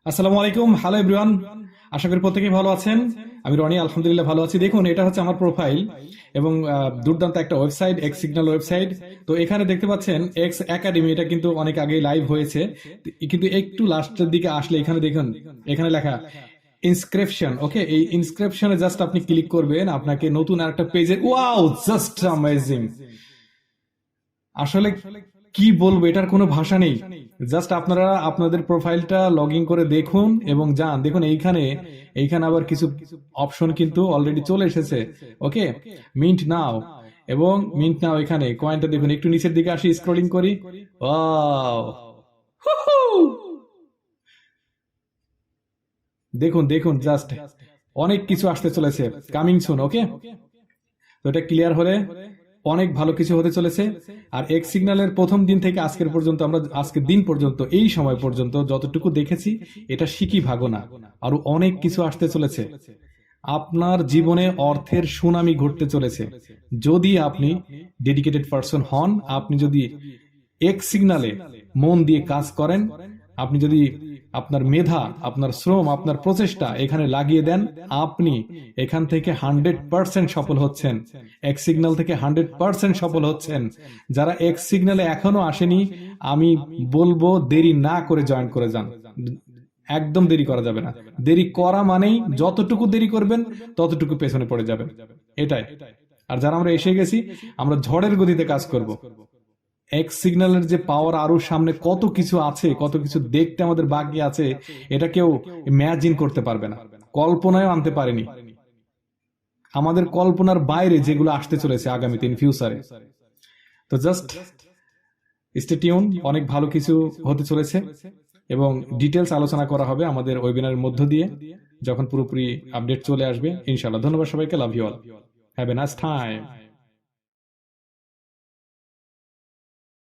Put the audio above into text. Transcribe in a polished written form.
আসসালামু আলাইকুম, hello everyone. আশা করি প্রত্যেকেই ভালো আছেন। আমি রনি, আলহামদুলিল্লাহ ভালো আছি। দেখুন, এটা হচ্ছে আমার প্রোফাইল এবং দুর্দান্ত একটা ওয়েবসাইট, এক্স সিগন্যাল ওয়েবসাইট। তো এখানে দেখতে পাচ্ছেন এক্স একাডেমি, এটা কিন্তু অনেক আগে লাইভ হয়েছে, কিন্তু একটু লাস্টের দিকে আসলে এখানে দেখুন, এখানে লেখা ইনস্ক্রিপশন। ওকে, এই ইনস্ক্রিপশনে জাস্ট আপনি ক্লিক করবেন, আপনাকে নতুন আরেকটা পেজে, ওয়াও, জাস্ট অ্যামেজিং। আসলে কি বলবো, এটার কোনো ভাষা নেই। জাস্ট আপনারা আপনাদের প্রোফাইলটা লগ ইন করে দেখুন এবং যান। দেখুন এইখানে এইখানে আবার কিছু অপশন কিন্তু অলরেডি চলে এসেছে। ওকে, মিন্ট নাও, এবং মিন্ট নাও এখানে কয়েনটা দেখুন। একটু নিচের দিকে আসি, স্ক্রলিং করি। ওয়াও, হুহু! দেখুন দেখুন, জাস্ট অনেক কিছু আসতে চলেছে, কামিং সুন। ওকে, তো এটা ক্লিয়ার হলে অনেক ভালো কিছু হতে চলেছে। আর এক্স সিগন্যালের প্রথম দিন থেকে আজকের পর্যন্ত, আমরা আজকের দিন পর্যন্ত, এই সময় পর্যন্ত যতটুকু দেখেছি, এটা শিখি ভাগো না, আরো অনেক কিছু আসতে চলেছে। আপনার জীবনে অর্থের সুনামি ঘটতে চলেছে যদি আপনি ডেডিকেটেড পারসন হন। আপনি যদি এক্স সিগন্যালে মন দিয়ে কাজ করেন, আপনি যদি আপনার মেধা, আপনার শ্রম, আপনার প্রচেষ্টা এখানে লাগিয়ে দেন, আপনি এখান থেকে 100% সফল হচ্ছেন। এক্স সিগন্যাল থেকে 100% সফল হচ্ছেন। যারা এক্স সিগন্যালে এখনো আসেনি, আমি বলবো দেরি না করে জয়েন করে যান। একদম দেরি করা যাবে না। দেরি করা মানেই যতটুকু দেরি করবেন ততটুকু পেছনে পড়ে যাবেন, এটাই। আর যারা আমরা এসে গেছি, আমরা ঝড়ের গতিতে কাজ করব। এক্স সিগন্যালের যে পাওয়ার, আরো সামনে কত কিছু আছে, কত কিছু দেখতে আমাদের বাকি আছে, এটা কেউ ইম্যাজিন করতে পারবে না, কল্পনায় আনতে পারেনি। আমাদের কল্পনার বাইরে যেগুলো আসতে চলেছে আগামীতে, ইন ফিউচারে। তো জাস্ট স্টে টিউন, অনেক ভালো কিছু হতে চলেছে এবং ডিটেলস আলোচনা করা হবে আমাদের ওয়েবিনারের মধ্য দিয়ে, যখন পুরোপুরি আপডেট চলে আসবে ইনশাআল্লাহ। ধন্যবাদ সবাইকে, love you all, have a nice time.